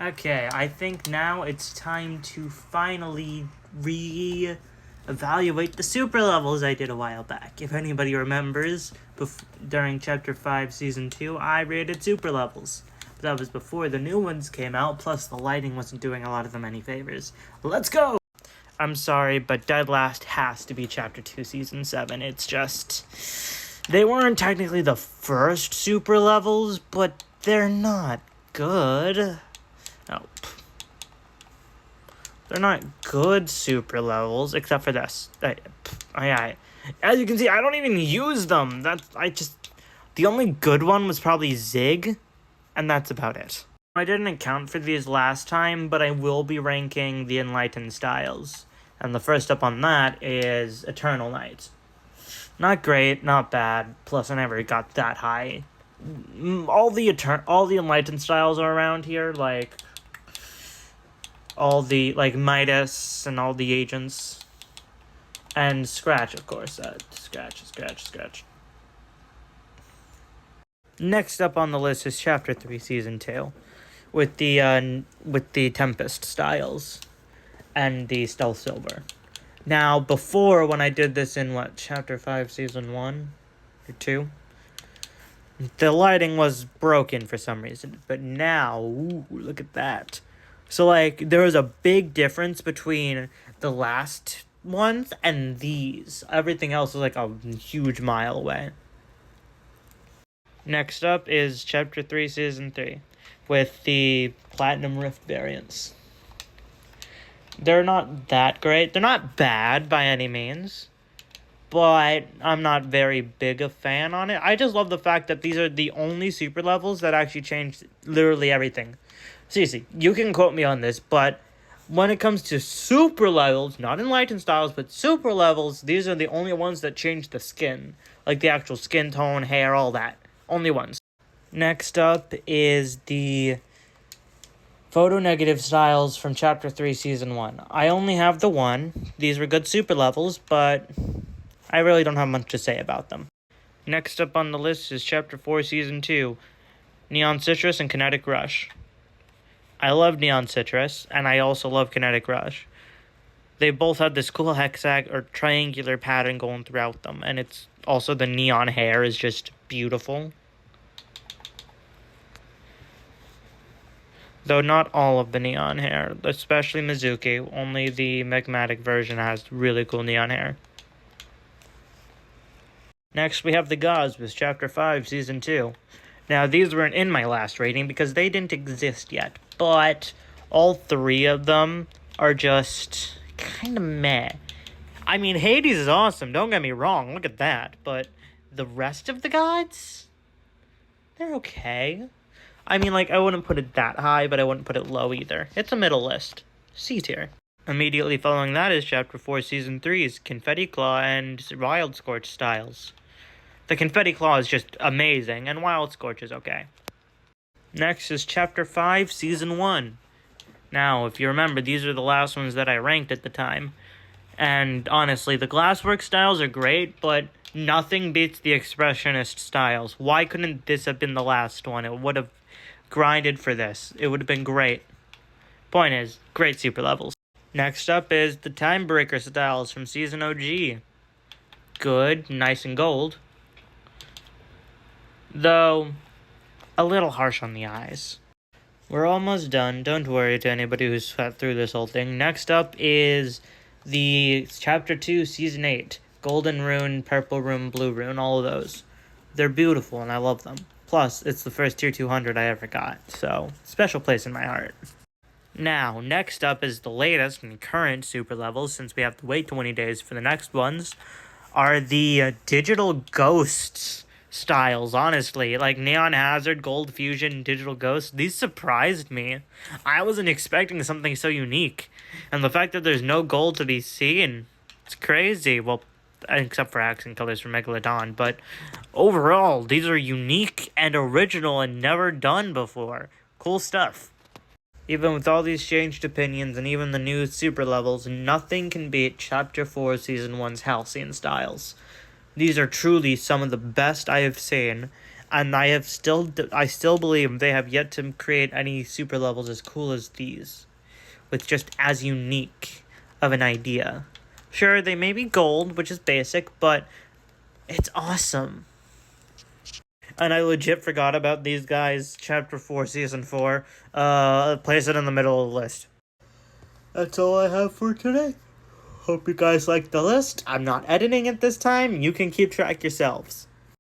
Okay, I think now it's time to finally evaluate the super levels I did a while back. If anybody remembers, during Chapter 5, Season 2, I rated super levels. But that was before the new ones came out, plus the lighting wasn't doing a lot of them any favors. Let's go! I'm sorry, but Dead Last has to be Chapter 2, Season 7. It's just... They weren't technically the first super levels, but they're not good. Oh. They're not good super levels, except for this. As you can see, I don't even use them. The only good one was probably Zig, and that's about it. I didn't account for these last time, but I will be ranking the Enlightened styles. And the first up on that is Eternal Night. Not great, not bad, plus I never got that high. All the Enlightened styles are around here, like all the, Midas and all the agents. And Scratch, of course. Scratch. Next up on the list is Chapter 3, Season 2. With the Tempest styles. And the Stealth Silver. Now, before, when I did this in, Chapter 5, Season 1? Or 2? The lighting was broken for some reason. But now, ooh, look at that. So, there was a big difference between the last ones and these. Everything else was, a huge mile away. Next up is Chapter 3, Season 3, with the Platinum Rift variants. They're not that great. They're not bad by any means, but I'm not very big a fan on it. I just love the fact that these are the only super levels that actually changed literally everything. Seriously, you can quote me on this, but when it comes to super levels, not Enlightened styles, but super levels, these are the only ones that change the skin. Like the actual skin tone, hair, all that. Only ones. Next up is the Photo Negative styles from Chapter 3, Season 1. I only have the one. These were good super levels, but I really don't have much to say about them. Next up on the list is Chapter 4, Season 2, Neon Citrus and Kinetic Rush. I love Neon Citrus, and I also love Kinetic Rush. They both have this cool hexag or triangular pattern going throughout them, and it's also the neon hair is just beautiful. Though not all of the neon hair, especially Mizuki, only the Magmatic version has really cool neon hair. Next, we have the Gods with Chapter 5, Season 2. Now, these weren't in my last rating because they didn't exist yet, but all three of them are just kind of meh. I mean, Hades is awesome, don't get me wrong, look at that, but the rest of the Gods? They're okay. I mean, I wouldn't put it that high, but I wouldn't put it low either. It's a middle list. C tier. Immediately following that is Chapter 4, Season 3's Confetti Claw and Wild Scorch styles. The Confetti Claw is just amazing, and Wild Scorch is okay. Next is Chapter 5, Season 1. Now, if you remember, these are the last ones that I ranked at the time. And honestly, the Glasswork styles are great, but nothing beats the Expressionist styles. Why couldn't this have been the last one? It would have grinded for this. It would have been great. Point is, great super levels. Next up is the Timebreaker styles from Season OG. Good, nice and gold. Though, a little harsh on the eyes. We're almost done. Don't worry to anybody who's sat through this whole thing. Next up is the Chapter 2, Season 8. Golden Rune, Purple Rune, Blue Rune, all of those. They're beautiful and I love them. Plus, it's the first Tier 200 I ever got, so special place in my heart. Now, next up is the latest and current super levels, since we have to wait 20 days for the next ones, are the Digital Ghosts styles, honestly. Like Neon Hazard, Gold Fusion, Digital Ghost, these surprised me. I wasn't expecting something so unique. And the fact that there's no gold to be seen, it's crazy. Well, except for accent colors for Megalodon, but overall, these are unique and original and never done before. Cool stuff. Even with all these changed opinions and even the new super levels, nothing can beat Chapter 4 Season 1's Halcyon styles. These are truly some of the best I have seen. And I still believe they have yet to create any super levels as cool as these, with just as unique of an idea. Sure, they may be gold, which is basic, but it's awesome. And I legit forgot about these guys. Chapter 4, Season 4. Place it in the middle of the list. That's all I have for today. Hope you guys liked the list. I'm not editing it this time. You can keep track yourselves.